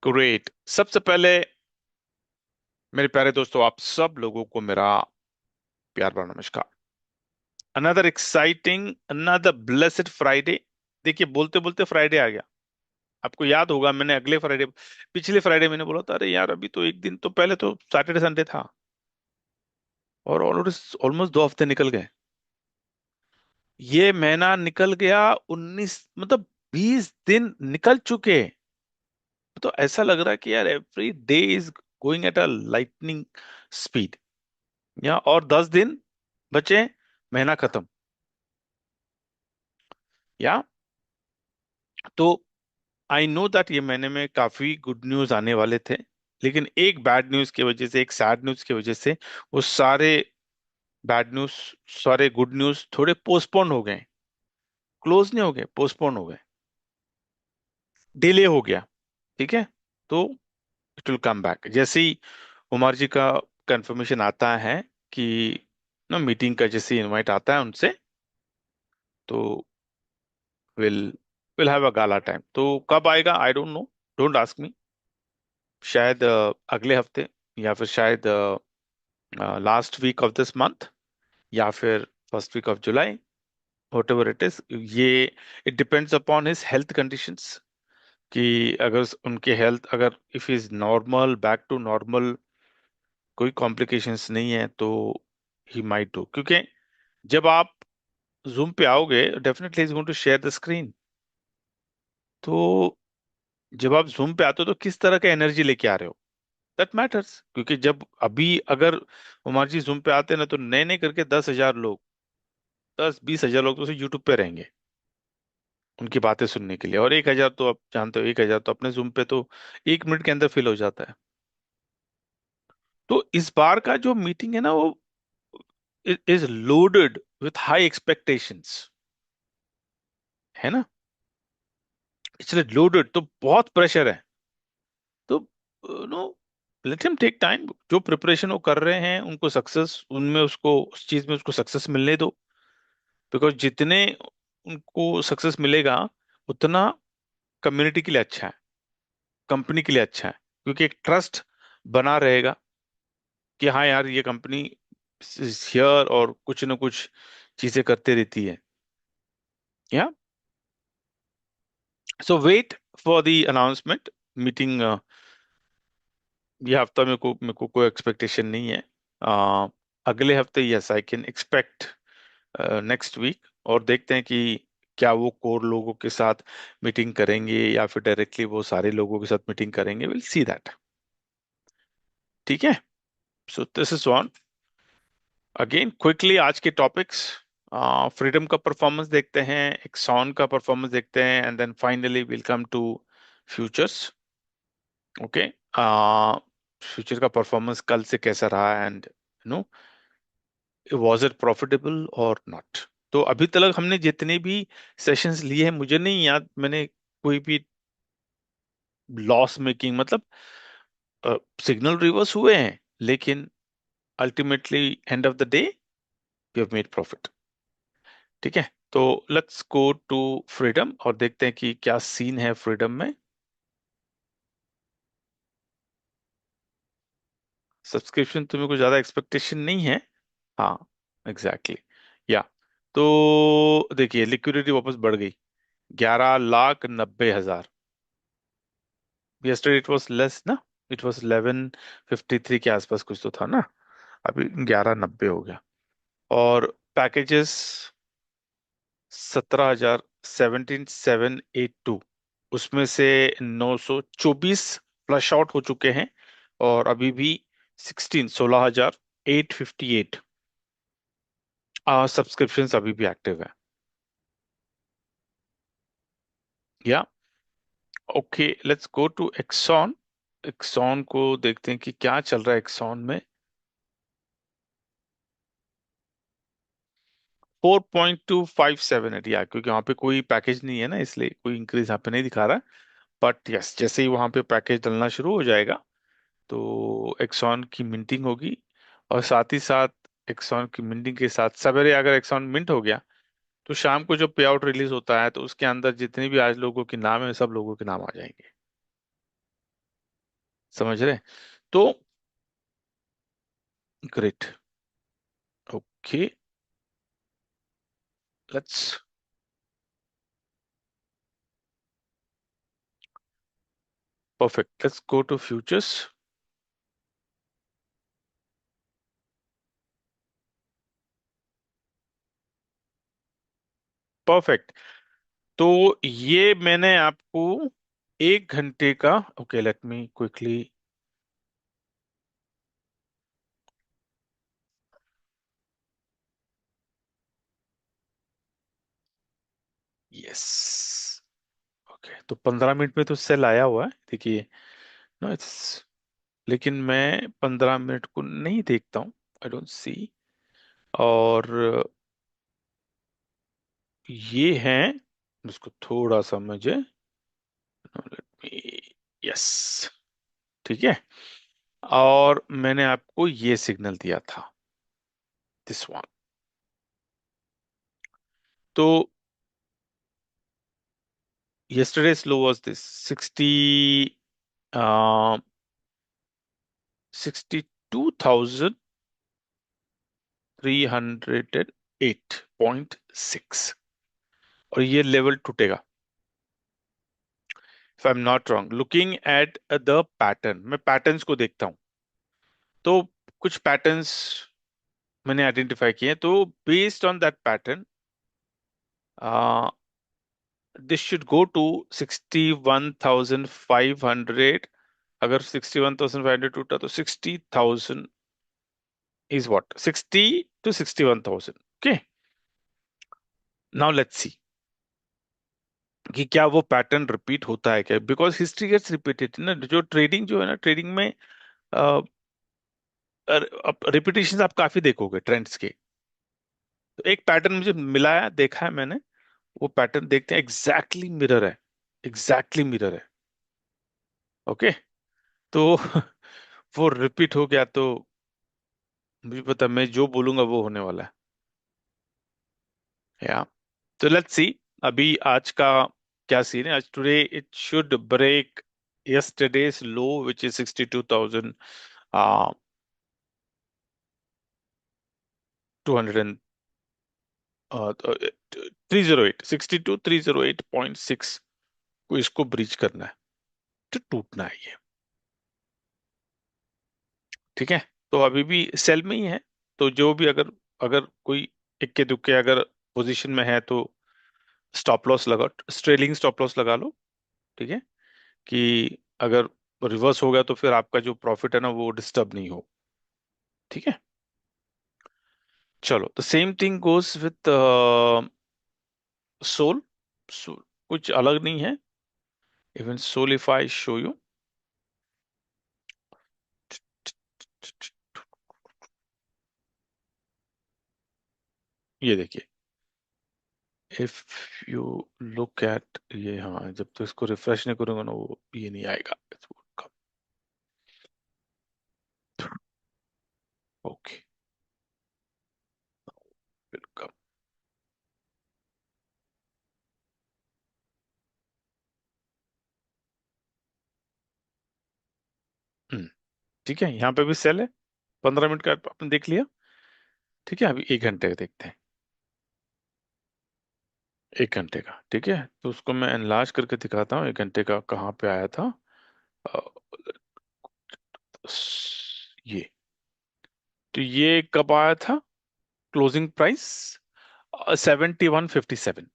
Great. सबसे पहले मेरे प्यारे दोस्तों, आप सब लोगों को मेरा प्यार भरा नमस्कार। Another exciting, another blessed Friday. देखिए, बोलते बोलते फ्राइडे आ गया। आपको याद होगा, मैंने अगले फ्राइडे, पिछले फ्राइडे मैंने बोला था, अरे यार अभी तो एक दिन तो पहले तो सैटरडे संडे था, और ऑलरेडी ऑलमोस्ट 2 हफ्ते निकल गए। ये महीना निकल गया, 19, मतलब 20 दिन निकल चुके। तो ऐसा लग रहा है कि यार every day is going at a lightning speed. या और 10 दिन बचे, महीना खत्म। या तो आई नो दैट ये महीने में काफी गुड न्यूज आने वाले थे, लेकिन एक बैड न्यूज की वजह से, एक सैड न्यूज की वजह से, वो सारे बैड न्यूज, सारे गुड न्यूज थोड़े पोस्टपोन हो गए। क्लोज नहीं हो गए, पोस्टपोन हो गए, डिले हो गया। ठीक है। तो इट विल कम बैक जैसे ही उमर जी का कंफर्मेशन आता है कि ना, मीटिंग का जैसे इनवाइट आता है उनसे, तो will will have a gala time. तो कब आएगा I don't know, don't ask me. शायद अगले हफ्ते, या फिर शायद last week of this month, या फिर first week of July, whatever it is. ये it depends upon his health conditions, कि अगर उनके हेल्थ, अगर if is normal, back to normal, कोई कॉम्प्लिकेशंस नहीं है, तो ही माइट डू। क्योंकि जब आप जूम पे आओगे, definitely is going to share the screen. तो जब आप जूम पे आते हो तो किस तरह का एनर्जी लेके आ रहे हो, दैट मैटर्स। क्योंकि जब अभी अगर उमर जी जूम पे आते हैं ना, तो नए नए करके 10,000 लोग, 10-20 हजार लोग तो उसे यूट्यूब पे रहेंगे उनकी बातें सुनने के लिए। और 1,000 तो आप जानते हो, 1,000 तो अपने जूम पे तो 1 मिनट के अंदर फिल हो जाता है। तो इस बार का जो मीटिंग है ना, वो is loaded with high expectations, है ना। इसलिए लोडेड, तो बहुत प्रेशर है। तो no, let him take time. जो प्रिपरेशन वो कर रहे हैं, उनको सक्सेस, उनमें उसको, उस चीज में उसको सक्सेस मिलने दो। बिकॉज जितने उनको सक्सेस मिलेगा, उतना कम्युनिटी के लिए अच्छा है, कंपनी के लिए अच्छा है। क्योंकि एक ट्रस्ट बना रहेगा कि हाँ यार, ये कंपनी हियर, और कुछ ना कुछ चीजें करते रहती है। या so wait for the announcement. Meeting ये हफ्ता मेरे को कोई एक्सपेक्टेशन नहीं है। अ, अगले हफ्ते yes, I can expect next week. और देखते हैं कि क्या वो कोर लोगों के साथ मीटिंग करेंगे, या फिर डायरेक्टली वो सारे लोगों के साथ मीटिंग करेंगे। Will see that. ठीक है। So this is on. Again quickly आज के टॉपिक्स, फ्रीडम का परफॉर्मेंस देखते हैं, एक्सॉन का परफॉर्मेंस देखते हैं, and then finally will come to futures. Okay. Future का परफॉर्मेंस कल से कैसा रहा, and no, was it profitable और नॉट। तो अभी तक हमने जितने भी सेशंस लिए हैं, मुझे नहीं याद मैंने कोई भी लॉस मेकिंग, मतलब सिग्नल रिवर्स हुए हैं, लेकिन ultimately end of the day we have made profit. ठीक है। तो लेट्स गो टू फ्रीडम और देखते हैं कि क्या सीन है फ्रीडम में। सब्सक्रिप्शन तुम्हें कुछ ज्यादा एक्सपेक्टेशन नहीं है। हाँ, एग्जैक्टली या। तो देखिए, लिक्विडिटी वापस बढ़ गई, 11,90,000। यस्टरडे इट वाज लेस ना, इट वाज 1153 के आसपास कुछ तो था ना। अभी 11,90 हो गया। और पैकेजेस 17,782, उसमें से 924 फ्लश आउट हो चुके हैं। और अभी भी 16,858 सब्सक्रिप्शन अभी भी एक्टिव है। या okay, let's go to Exxon. Exxon को देखते हैं कि क्या चल रहा है एक्सॉन में। 4.257 है यार, क्योंकि वहां पे कोई पैकेज नहीं है ना, इसलिए कोई इंक्रीज यहाँ पे नहीं दिखा रहा। बट यस, जैसे ही वहां पे पैकेज डलना शुरू हो जाएगा, तो एक्सॉन की मिंटिंग होगी। और साथ ही साथ एक्सॉन की मिंटिंग के साथ सवेरे अगर एक्सॉन मिंट हो गया, तो शाम को जब पे आउट रिलीज होता है, तो उसके अंदर जितने भी आज लोगों के नाम है, सब लोगों के नाम आ जाएंगे। समझ रहे? तो great. Okay, let's perfect, let's go to futures. Perfect. तो ये मैंने आपको 1 घंटे का, okay let me quickly, yes, okay, तो 15 मिनट में तो सेल आया हुआ है, देखिए। नो इट्स, लेकिन मैं 15 मिनट को नहीं देखता हूँ, आई डोंट सी। और ये है, इसको थोड़ा सा मुझे, लेट मी, यस, ठीक है। और मैंने आपको ये सिग्नल दिया था, दिस वन। तो yesterday's low was this 62,308.6, और ये लेवल टूटेगा, if I am not wrong, looking at the pattern. मैं पैटर्न्स को देखता हूँ, तो कुछ पैटर्न्स मैंने आइडेंटिफाई किए हैं, तो based on that pattern this should go to 61,500। अगर 61,500 टूटा तो 60,000 is what, 60 to 61,000। okay, now let's see कि क्या वो पैटर्न रिपीट होता है क्या, बिकॉज हिस्ट्री गेट्स रिपीटेड ना, जो ट्रेडिंग जो है ना, ट्रेडिंग में रिपीटेशन आप काफी देखोगे ट्रेंड्स के। तो एक पैटर्न मुझे मिला है, देखा है मैंने, वो पैटर्न देखते हैं, एग्जैक्टली मिरर है, एग्जैक्टली मिरर है। ओके, तो वो रिपीट हो गया तो मुझे पता, मैं जो बोलूंगा वो होने वाला है, या। तो लेट्स सी अभी आज का क्या सीन है। आज today it should break yesterday's low which is 62,200 308, 62,308.6 को, इसको ब्रीच करना है, तो टूटना है ये, ठीक है। तो अभी भी सेल में ही है, तो जो भी, अगर अगर कोई इक्के दुक्के अगर पोजीशन में है तो स्टॉप लॉस लगा, ट्रेलिंग स्टॉप लॉस लगा लो, ठीक है, कि अगर रिवर्स हो गया तो फिर आपका जो प्रॉफिट है ना वो डिस्टर्ब नहीं हो, ठीक है। चलो, the same thing goes with SOL. कुछ अलग नहीं है, even SOL if I show you, ये देखिए, इफ यू लुक एट ये, हाँ जब तो इसको रिफ्रेश नहीं करूंगा ना, वो ये नहीं आएगा, ओके, वेलकम। ठीक है, यहाँ पे भी सेल है, 15 मिनट का आपने देख लिया, ठीक है। अभी 1 घंटे का देखते हैं, 1 घंटे का, ठीक है। तो उसको मैं एनलार्ज करके दिखाता हूँ, 1 घंटे का कहाँ पे आया था। अ, ये, तो ये कब आया था, क्लोजिंग प्राइस 71.57,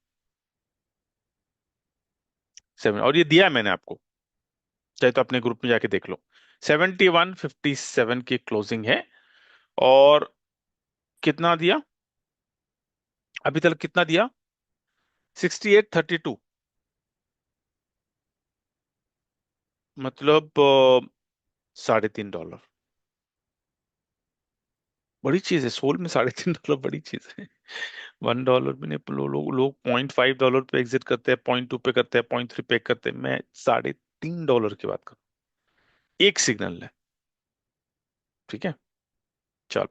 7, और ये दिया है मैंने आपको, चाहे तो अपने ग्रुप में जाके देख लो, 71.57 की क्लोजिंग है। और कितना दिया अभी तक, कितना दिया, 68.32, मतलब $3.5। बड़ी चीज है, सोल में $3.5 बड़ी चीज है। $1 भी नहीं, लोग $0.5 पे एग्जिट करते हैं, $0.2 पे करते हैं, $0.3 पे करते हैं, मैं $3.5 की बात करूं, एक सिग्नल है, ठीक है। चलो,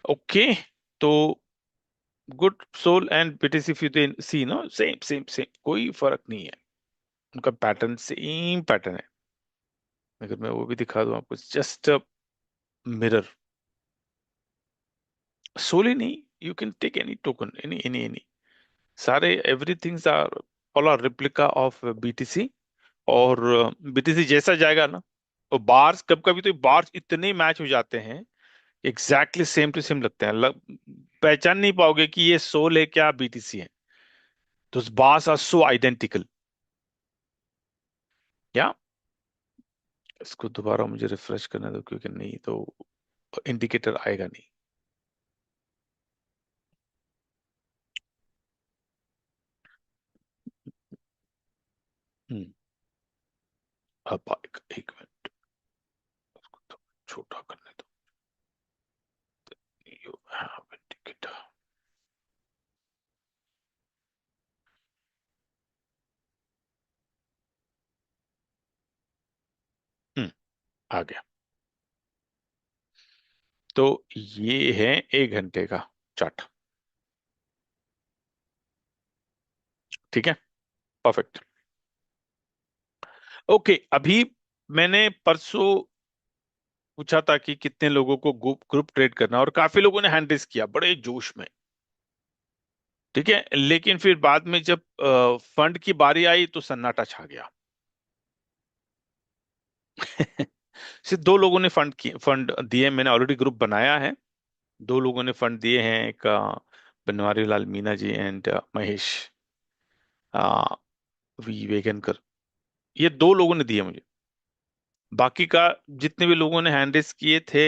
ओके, तो good SOL and BTC, if you see no, same same same, कोई फर्क नहीं है, उनका पैटर्न सेम पैटर्न है, अगर मैं वो भी दिखा दूं आपको, जस्ट मिरर, सोली नहीं, you can take any token, any सारे everythings are all are replica of BTC. और बीटीसी जैसा जाएगा ना, और बार्स कभी कभी तो बार्स इतने मैच हो जाते हैं, एग्जैक्टली सेम टू सेम लगते हैं, पहचान नहीं पाओगे कि ये सोल है क्या बीटीसी है। तो बार्स आर सो आइडेंटिकल। या इसको दोबारा मुझे रिफ्रेश करने दो, क्योंकि नहीं तो इंडिकेटर आएगा नहीं। हम्म, अब आएगा, एक मिनट, उसको तो छोटा करने दो। You have indicator. हम्म, आ गया। तो ये है 1 घंटे का चार्ट। ठीक है, परफेक्ट। ओके, अभी मैंने परसों पूछा था कि कितने लोगों को ग्रुप ग्रुप ट्रेड करना, और काफी लोगों ने हैंड रेस किया बड़े जोश में। ठीक है, लेकिन फिर बाद में जब फंड की बारी आई तो सन्नाटा छा गया। सिर्फ 2 लोगों ने फंड दिए, मैंने ऑलरेडी ग्रुप बनाया है। 2 लोगों ने फंड दिए हैं, एक Banwari Lal Meena ji and Mahesh uh, we वेगनकर। ये 2 लोगों ने दिए मुझे। बाकी का जितने भी लोगों ने हैंड रेस किए थे,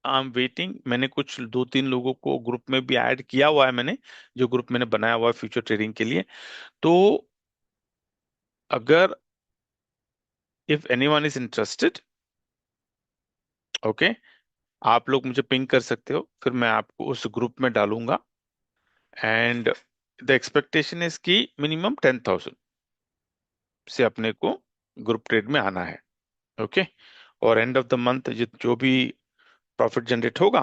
आई एम वेटिंग। मैंने कुछ 2-3 लोगों को ग्रुप में भी ऐड किया हुआ है मैंने, जो ग्रुप मैंने बनाया हुआ है फ्यूचर ट्रेडिंग के लिए। तो अगर if anyone is interested, okay, आप लोग मुझे पिंग कर सकते हो, फिर मैं आपको उस ग्रुप में डालूंगा। एंड द एक्सपेक्टेशन इज कि मिनिमम 10,000 से अपने को ग्रुप ट्रेड में आना है। ओके, और एंड ऑफ द मंथ जो भी प्रॉफिट जनरेट होगा,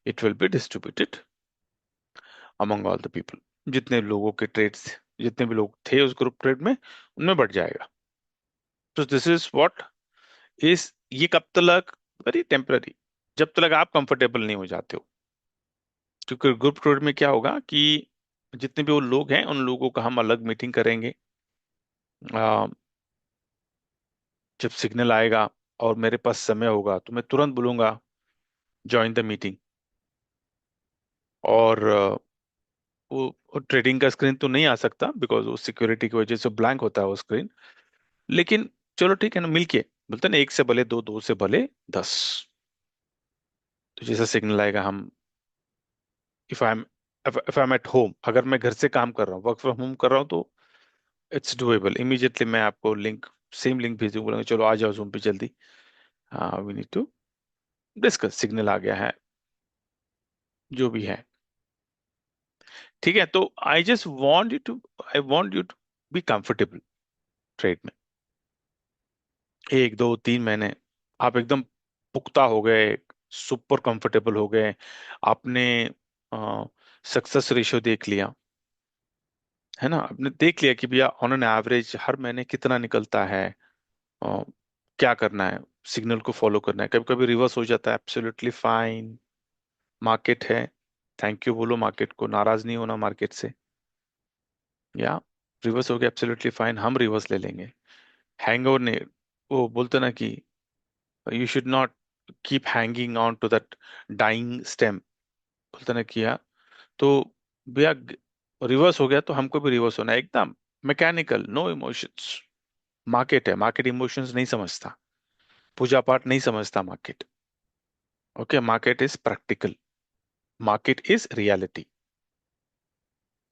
it will be distributed among all the people. जितने लोगों के ट्रेड्स, जितने भी लोग थे उस ग्रुप ट्रेड में, उनमें बढ़ जाएगा। तो दिस इज व्हाट इज, ये कब तक, वेरी टेम्पररी, जब तक आप कंफर्टेबल नहीं हो जाते हो। क्योंकि ग्रुप ट्रेड में क्या होगा कि जितने भी वो लोग हैं, उन लोगों का हम अलग मीटिंग करेंगे। आ, जब सिग्नल आएगा और मेरे पास समय होगा तो मैं तुरंत बोलूंगा ज्वाइन द मीटिंग। और वो ट्रेडिंग का स्क्रीन तो नहीं आ सकता, बिकॉज वो सिक्योरिटी की वजह से ब्लैंक होता है वो स्क्रीन। लेकिन चलो ठीक है ना, मिलके बोलते हैं ना, 1 से भले 2, 2 से भले 10। तो जैसा सिग्नल आएगा हम, if I am if I am at home, अगर मैं घर से काम कर रहा हूँ, वर्क फ्रॉम होम कर रहा हूँ, तो इट्स डुएबल। इमीडिएटली मैं आपको लिंक, सेम लिंक भेज दूंगा, बोलेंगे चलो आ जाओ जूम पे जल्दी, हाँ we need to discuss, signal आ गया है, जो भी है। ठीक है, तो I just want you to, I want you to be comfortable trade में। 1, 2, 3 महीने आप एकदम पुख्ता हो गए, सुपर कंफर्टेबल हो गए, आपने सक्सेस रेशियो देख लिया, है ना, आपने देख लिया कि भैया ऑन एन एवरेज हर महीने कितना निकलता है, अ, क्या करना है, सिग्नल को फॉलो करना है। कभी कभी रिवर्स हो जाता है, एब्सोल्युटली फाइन, मार्केट है, थैंक यू बोलो मार्केट को, नाराज नहीं होना मार्केट से। या रिवर्स हो गया, एब्सोल्युटली फाइन, हम रिवर्स ले लेंगे। हैंगओवर ने, वो बोलते ना कि you should not keep hanging on to that dying stem, बोलते ना किया, तो भैया रिवर्स हो गया तो हमको भी रिवर्स होना है, एकदम मैकेनिकल, नो इमोशंस। मार्केट है, मार्केट इमोशंस नहीं समझता, पूजा पाठ नहीं समझता market. Okay, market is practical, market is reality.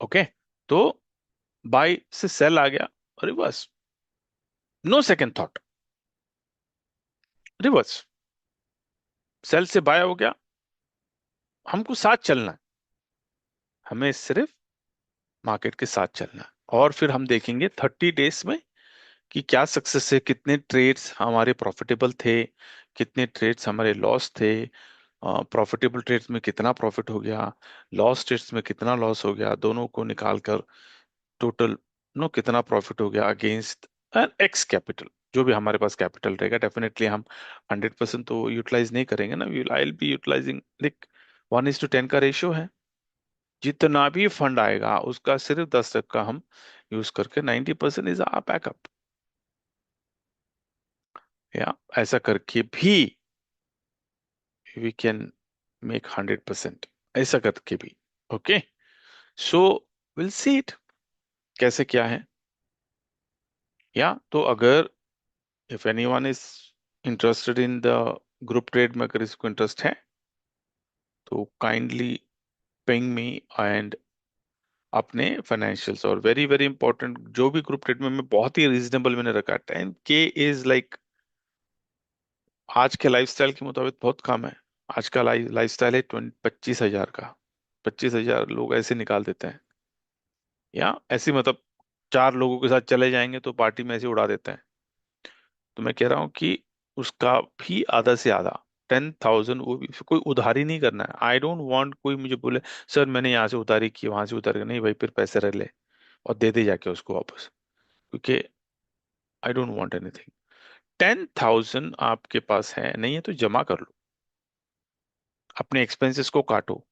Okay, तो बाय से सेल आ गया, reverse, no second thought, reverse. Sell से बाय हो गया, हमको साथ चलना है, हमें सिर्फ मार्केट के साथ चलना है। और फिर हम देखेंगे 30 डेज में कि क्या सक्सेस है, कितने ट्रेड्स हमारे प्रॉफिटेबल थे, कितने ट्रेड्स हमारे लॉस थे, प्रॉफिटेबल ट्रेड्स में कितना प्रॉफिट हो गया, लॉस ट्रेड्स में कितना लॉस हो गया, दोनों को निकाल कर टोटल नो कितना प्रॉफिट हो गया अगेंस्ट एन एक्स कैपिटल। जो भी हमारे पास कैपिटल रहेगा, डेफिनेटली हम 100% तो यूटिलाइज नहीं करेंगे ना, I will be utilizing like 1:10 का रेशियो है। जितना भी फंड आएगा उसका सिर्फ 10% हम यूज करके 90% इज आ बैकअप, या ऐसा करके भी वी कैन मेक 100%, ऐसा करके भी। Okay, so will see it कैसे क्या है। या तो अगर if anyone is interested in the group trade में, अगर इसको इंटरेस्ट है तो काइंडली पिंग मी एंड अपने फाइनेंशियल्स। और वेरी वेरी इंपॉर्टेंट, जो भी ग्रुप ट्रेड में मैं बहुत ही रीजनेबल मैंने रखा, 10K इज लाइक आज के लाइफस्टाइल के मुताबिक बहुत कम है। आज का लाइफस्टाइल है 25,000 का। 25,000 लोग ऐसे निकाल देते हैं, या ऐसे मतलब चार लोगों के साथ चले जाएंगे तो पार्टी में ऐसे उड़ा देते हैं। तो मैं कह रहा हूँ कि उसका भी आधा से आधा, 10,000, वो भी कोई उधारी नहीं करना है। आई डोंट वांट कोई मुझे बोले सर मैंने यहाँ से उधारी की वहां से उधारी की। नहीं भाई, फिर पैसे रख ले और दे दे जाके उसको वापस, क्योंकि आई डोंट वांट एनीथिंग। 10,000 आपके पास है नहीं है तो जमा कर लो, अपने एक्सपेंसेस को काटो,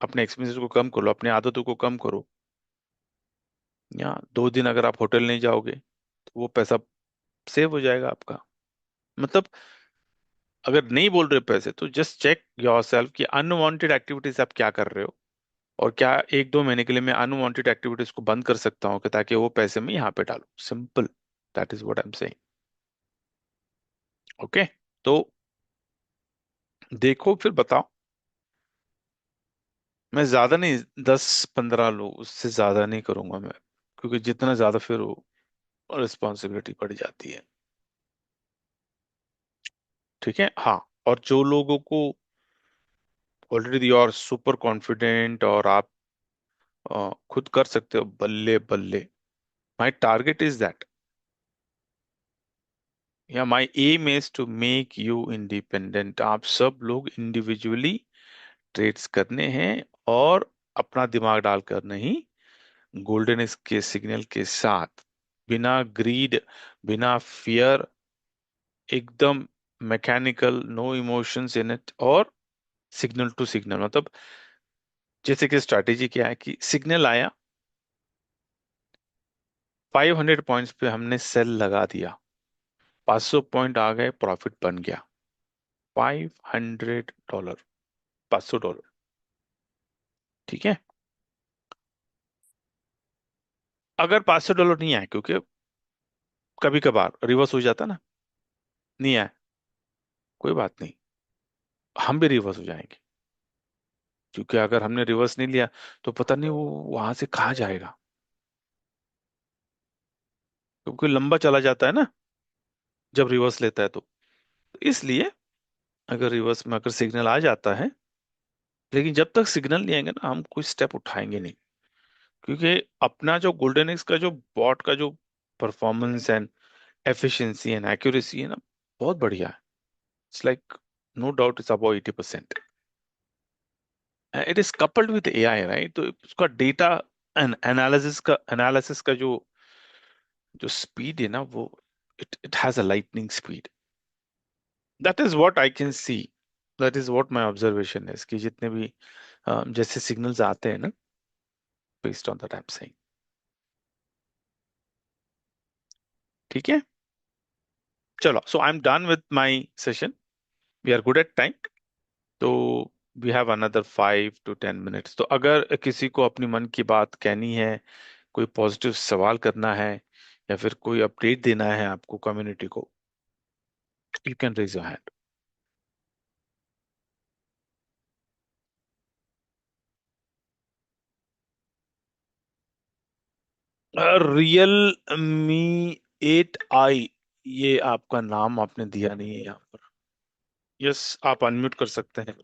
अपने एक्सपेंसेस को कम कर लो, अपनी आदतों को कम करो। या 2 दिन अगर आप होटल नहीं जाओगे तो वो पैसा सेव हो जाएगा आपका। मतलब अगर नहीं बोल रहे पैसे तो जस्ट चेक योरसेल्फ कि अनवांटेड एक्टिविटीज आप क्या कर रहे हो, और क्या 1-2 महीने के लिए मैं अनवांटेड एक्टिविटीज को बंद कर सकता हूँ कि ताकि वो पैसे मैं यहाँ पे डालूं। Simple, that is what I am saying. Okay, तो देखो फिर बताओ। मैं ज्यादा नहीं, 10-15 लोग, उससे ज्यादा नहीं करूंगा मैं, क्योंकि जितना ज्यादा फिर वो रिस्पॉन्सिबिलिटी बढ़ जाती है। ठीक है, हाँ। और जो लोगों को already you are super confident और आप खुद कर सकते हो, बल्ले बल्ले। माई टारगेट इज दैट, या my aim is to make you independent. आप सब लोग इंडिविजुअली ट्रेड्स करने हैं, और अपना दिमाग डालकर नहीं, गोल्डन के सिग्नल के साथ, बिना ग्रीड, बिना फियर, एकदम mechanical, no emotions in it, और सिग्नल टू सिग्नल। मतलब जैसे कि स्ट्रैटेजी क्या है कि सिग्नल आया, 500 पॉइंट्स पे हमने सेल लगा दिया, 500 पॉइंट आ गए, प्रॉफिट बन गया $500, $500। ठीक है, अगर $500 नहीं आए, क्योंकि कभी कभार रिवर्स हो जाता ना, नहीं आए, कोई बात नहीं, हम भी रिवर्स हो जाएंगे। क्योंकि अगर हमने रिवर्स नहीं लिया तो पता नहीं वो वहां से कहाँ जाएगा, क्योंकि लंबा चला जाता है ना जब रिवर्स लेता है तो इसलिए अगर रिवर्स में अगर सिग्नल आ जाता है, लेकिन जब तक सिग्नल नहीं आएंगे ना हम कोई स्टेप उठाएंगे नहीं। क्योंकि अपना जो गोल्डन एक्स का जो बॉट का जो performance and efficiency and accuracy है ना, बहुत बढ़िया है। It's like no doubt it's about 80%। It is coupled with AI, right? तो उसका डेटा एंड एनालिसिस का जो स्पीड है ना, वो it it has a lightning speed. That is what I can see, that is what my observation है कि जितने भी जैसे सिग्नल्स आते हैं ना, based on that I am saying. ठीक है, चलो, so I am done with my session, we are good at time. तो we have another 5 to 10 minutes। तो अगर किसी को अपनी मन की बात कहनी है, कोई पॉजिटिव सवाल करना है, या फिर कोई अपडेट देना है आपको कम्युनिटी को, you can raise your hand. Realme 8i, ये आपका नाम आपने दिया नहीं है यहाँ पर। यस, आप अनम्यूट कर सकते हैं।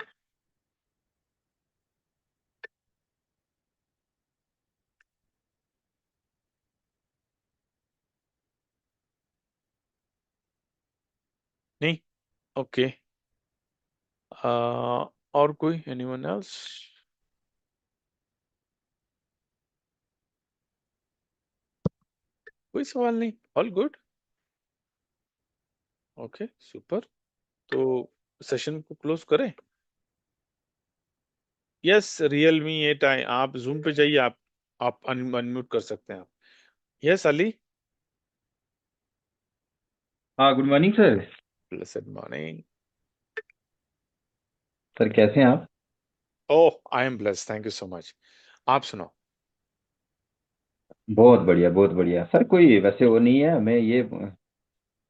नहीं, ओके। और कोई, एनीवन एल्स? कोई सवाल नहीं, ऑल गुड। Okay super. तो सेशन को क्लोज करें। यस रियलमी 8 आए, आप जूम पे जाइए, आप अनम्यूट कर सकते हैं आप। यस अली। हाँ, good morning sir. Blessed morning. Sir कैसे हैं आप? Oh I am blessed, thank you so much. आप सुनाओ। बहुत बढ़िया, बहुत बढ़िया सर। कोई वैसे वो नहीं है, मैं ये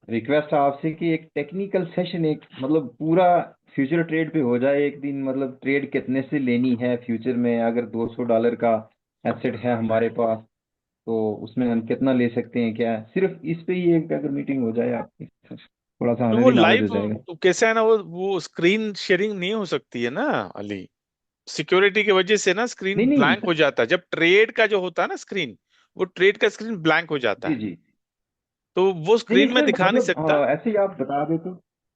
रिक्वेस्ट है आपसे कि एक टेक्निकल सेशन, एक मतलब पूरा फ्यूचर ट्रेड पे हो जाए एक दिन। मतलब ट्रेड कितने से लेनी है फ्यूचर में, अगर $200 का एसेट है हमारे पास तो उसमें हम कितना ले सकते हैं, क्या सिर्फ इस पे ही एक अगर मीटिंग हो जाए आपकी, थोड़ा सा तो हमें वो भी नॉलेज हो लाइव जाएगा। कैसे है ना, वो स्क्रीन शेयरिंग नहीं हो सकती है ना अली। सिक्योरिटी की वजह से ना स्क्रीन नहीं नहीं ब्लैंक सर। हो जाता है जब ट्रेड का जो होता है ना स्क्रीन, वो ट्रेड का स्क्रीन ब्लैंक हो जाता जी है। जी। तो वो नहीं नहीं स्क्रीन में सर, दिखा नहीं मतलब सकता। ऐसे ही आप बता दे तो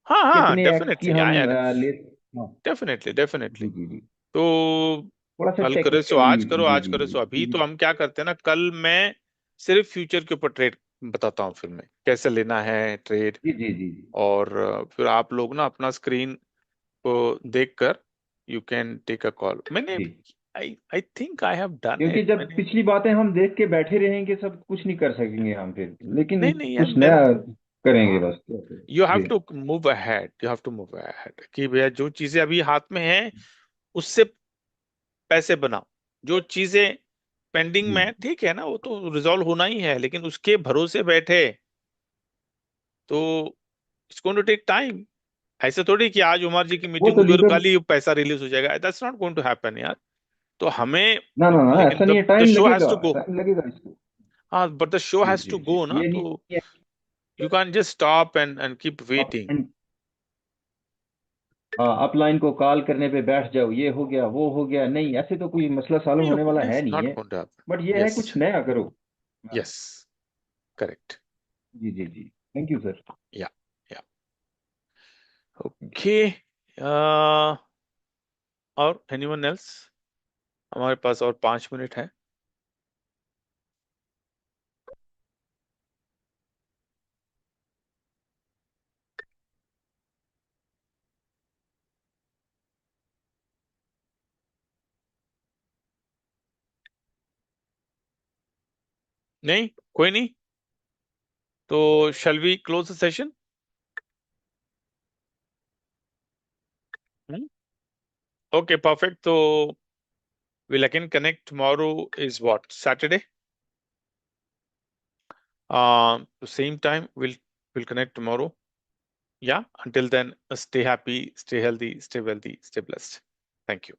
हाँ हाँ कितने एक्स की डेफिनेटली हम आया। ले। हाँ। Definitely definitely. जी जी जी। तो थोड़ा सा कल करे सो टेक्निकली। आज करो, जी आज जी करे जी सो अभी। तो क्योंकि- हम क्या करते हैं ना, कल मैं सिर्फ फ्यूचर के ऊपर ट्रेड बताता हूँ, फिर मैं कैसे लेना है ट्रेड। जी जी जी जी और फिर आप लोग ना अपना स्क्रीन को देखकर you can take a call. मैंने जी। I I think I have done क्योंकि इट जब मैंने। पिछली बातें हम देख के बैठे रहेंगे सब कुछ नहीं कर सकेंगे हम फिर, लेकिन नहीं नहीं यार कुछ मेरा नया तो करेंगे हाँ, बस। यू हैव जी to move ahead, you have to move ahead कि भैया जो चीजें अभी हाथ में हैं उससे पैसे बनाओ। जो चीजें पेंडिंग जी। में है, ठीक है ना, वो तो रिजॉल्व होना ही है, लेकिन उसके भरोसे बैठे तो it's going to take time. ऐसे थोड़ी कि आज उमर जी की वो मीटिंग तो हुई और लीगल। कल ही पैसा रिलीज हो जाएगा, that's not going to happen यार। तो हमें, ना ना ना, लेकिन ऐसा नहीं है, द टाइम शो हैज लगेगा, टू गो। टाइम लगेगा इसको। हाँ बट द शो जी हैज जी टू जी, गो ना, ये नहीं तो है you can just stop and keep waiting. कि हाँ अपलाइन को कॉल करने पे बैठ जाओ, ये हो गया वो हो गया, नहीं ऐसे तो कोई मसला सॉल्व नहीं होने वाला इट्स है नहीं नॉट है। Going to but happen. ये है यस कुछ नया करो। हाँ। Yes correct. जी जी जी। Thank you sir. Yeah yeah okay. और एनीवन एल्स? हमारे पास और 5 मिनट है। नहीं कोई नहीं। तो shall we close the session? Okay perfect. तो we'll again connect tomorrow is what, Saturday? Same time we'll connect tomorrow. Yeah, until then, stay happy, stay healthy, stay wealthy, stay blessed. Thank you.